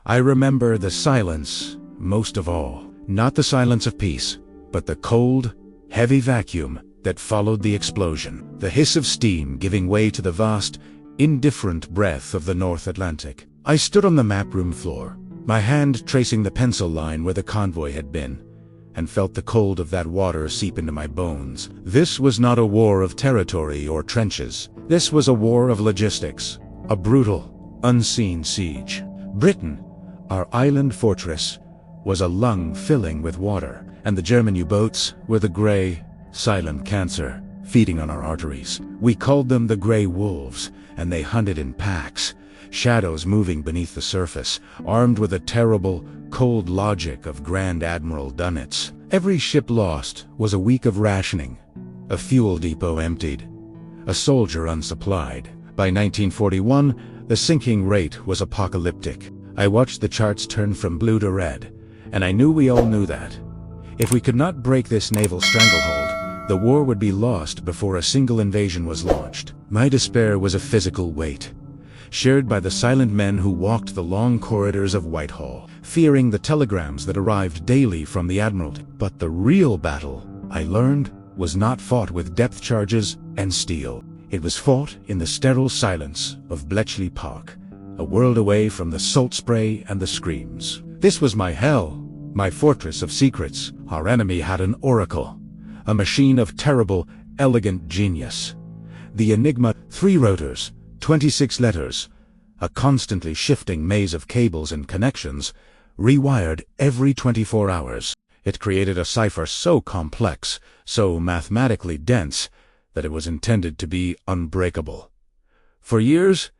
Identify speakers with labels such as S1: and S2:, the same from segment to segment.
S1: I remember the silence most of all. Not the silence of peace, but the cold, heavy vacuum that followed the explosion. The hiss of steam giving way to the vast, indifferent breath of the North Atlantic. I stood on the map room floor, my hand tracing the pencil line where the convoy had been, and felt the cold of that water seep into my bones. This was not a war of territory or trenches. This was a war of logistics, a brutal, unseen siege. Britain, our island fortress, was a lung filling with water, and the German U-boats were the gray, silent cancer, feeding on our arteries. We called them the Grey Wolves, and they hunted in packs, shadows moving beneath the surface, armed with the terrible, cold logic of Grand Admiral Dönitz. Every ship lost was a week of rationing, a fuel depot emptied, a soldier unsupplied. By 1941, the sinking rate was apocalyptic. I watched the charts turn from blue to red, and I knew we all knew that. If we could not break this naval stranglehold, the war would be lost before a single invasion was launched. My despair was a physical weight, shared by the silent men who walked the long corridors of Whitehall, fearing the telegrams that arrived daily from the Admiralty. But the real battle, I learned, was not fought with depth charges and steel. It was fought in the sterile silence of Bletchley Park, a world away from the salt spray and the screams. This was my hell, my fortress of secrets. Our enemy had an oracle, a machine of terrible, elegant genius. The Enigma, 3 rotors, 26 letters, a constantly shifting maze of cables and connections, rewired every 24 hours. It created a cipher so complex, so mathematically dense, that it was intended to be unbreakable. For years,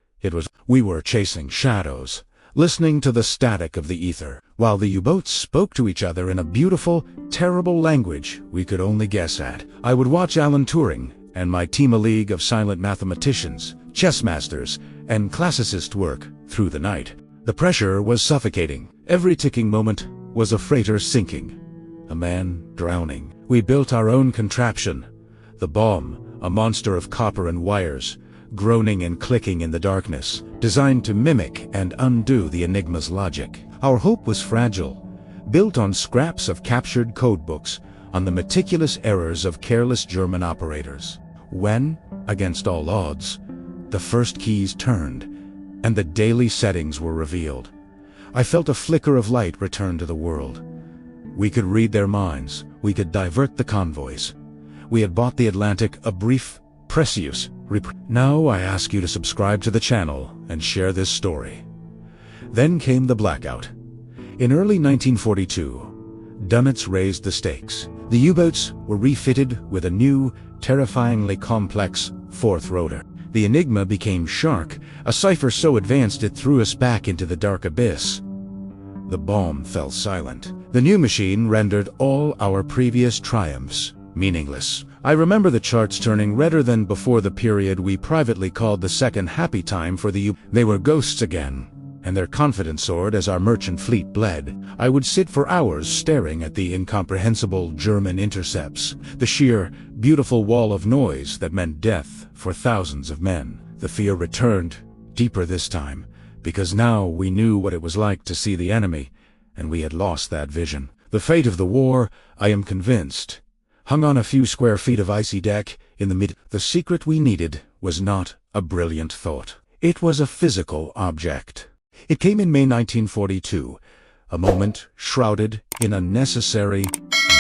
S1: we were chasing shadows, listening to the static of the ether, while the U-boats spoke to each other in a beautiful, terrible language we could only guess at. I would watch Alan Turing and my team, a league of silent mathematicians, chess masters, and classicists work through the night. The pressure was suffocating. Every ticking moment was a freighter sinking, a man drowning. We built our own contraption, the bomb, a monster of copper and wires, groaning and clicking in the darkness, designed to mimic and undo the Enigma's logic. Our hope was fragile, built on scraps of captured codebooks, on the meticulous errors of careless German operators. When, against all odds, the first keys turned, and the daily settings were revealed, I felt a flicker of light return to the world. We could read their minds, we could divert the convoys. We had bought the Atlantic a brief, precious Now I ask you to subscribe to the channel and share this story. Then came the blackout. In early 1942, Dönitz raised the stakes. The U-boats were refitted with a new, terrifyingly complex 4th rotor. The Enigma became Shark, a cipher so advanced it threw us back into the dark abyss. The bomb fell silent. The new machine rendered all our previous triumphs meaningless. I remember the charts turning redder than before the period we privately called the second happy time for the U. They were ghosts again, and their confidence soared as our merchant fleet bled. I would sit for hours staring at the incomprehensible German intercepts, the sheer, beautiful wall of noise that meant death for thousands of men. The fear returned, deeper this time, because now we knew what it was like to see the enemy, and we had lost that vision. The fate of the war, I am convinced, hung on a few square feet of icy deck in the mid. The secret we needed was not a brilliant thought. It was a physical object. It came in May 1942, a moment shrouded in unnecessary,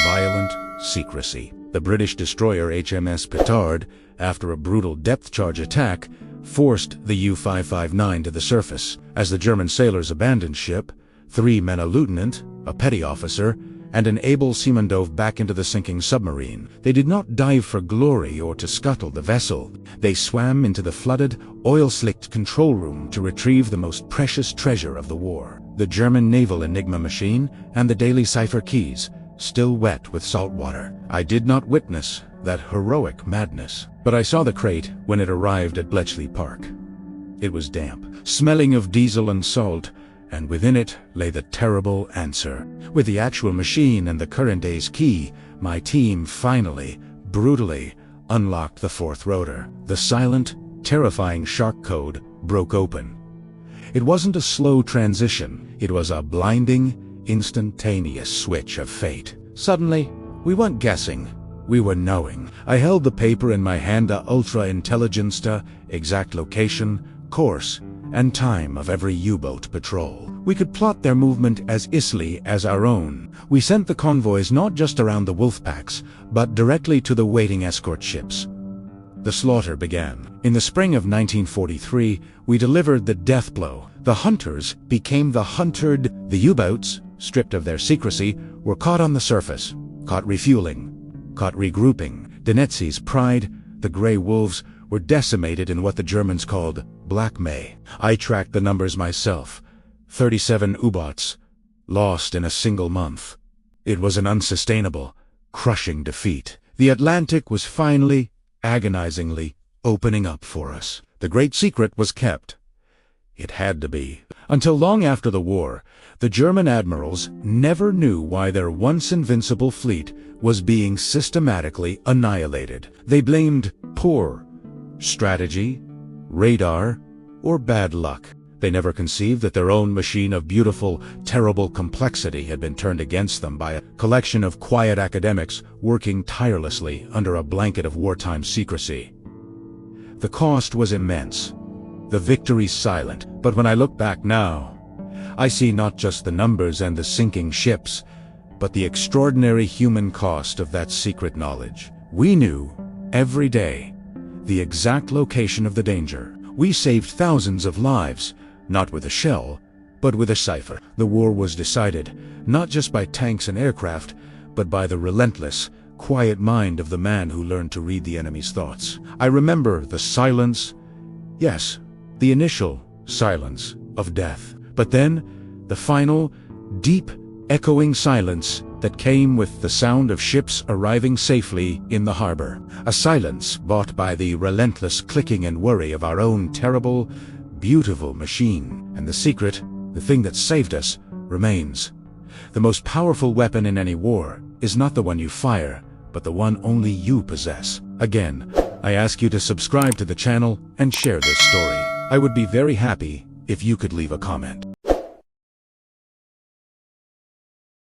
S1: violent secrecy. The British destroyer HMS Petard, after a brutal depth charge attack, forced the U-559 to the surface. As the German sailors abandoned ship, 3 men, a lieutenant, a petty officer, and an able seaman dove back into the sinking submarine. They did not dive for glory or to scuttle the vessel. They swam into the flooded, oil-slicked control room to retrieve the most precious treasure of the war, the German naval Enigma machine and the daily cipher keys, still wet with salt water. I did not witness that heroic madness, but I saw the crate when it arrived at Bletchley Park. It was damp, smelling of diesel and salt, and within it lay the terrible answer. With the actual machine and the current day's key, my team finally, brutally, unlocked the 4th rotor. The silent, terrifying Shark code broke open. It wasn't a slow transition. It was a blinding, instantaneous switch of fate. Suddenly, we weren't guessing. We were knowing. I held the paper in my hand, the ultra-intelligence, exact location, course, and time of every U-boat patrol. We could plot their movement as easily as our own. We sent the convoys not just around the wolf packs, but directly to the waiting escort ships. The slaughter began. In the spring of 1943, we delivered the death blow. The hunters became the hunted. The U-boats, stripped of their secrecy, were caught on the surface, caught refueling, caught regrouping. Dönitz's pride, the Grey Wolves, were decimated in what the Germans called Black May. I tracked the numbers myself. 37 U-boats, lost in a single month. It was an unsustainable, crushing defeat. The Atlantic was finally, agonizingly, opening up for us. The great secret was kept. It had to be. Until long after the war, the German admirals never knew why their once invincible fleet was being systematically annihilated. They blamed poor strategy, radar, or bad luck. They never conceived that their own machine of beautiful, terrible complexity had been turned against them by a collection of quiet academics working tirelessly under a blanket of wartime secrecy. The cost was immense, the victory silent, but when I look back now, I see not just the numbers and the sinking ships, but the extraordinary human cost of that secret knowledge. We knew, every day, the exact location of the danger. We saved thousands of lives, not with a shell, but with a cipher. The war was decided, not just by tanks and aircraft, but by the relentless, quiet mind of the man who learned to read the enemy's thoughts. I remember the silence, yes, the initial silence of death, but then the final, deep, echoing silence that came with the sound of ships arriving safely in the harbor. A silence bought by the relentless clicking and worry of our own terrible, beautiful machine. And the secret, the thing that saved us, remains. The most powerful weapon in any war is not the one you fire, but the one only you possess. Again, I ask you to subscribe to the channel and share this story. I would be very happy if you could leave a comment.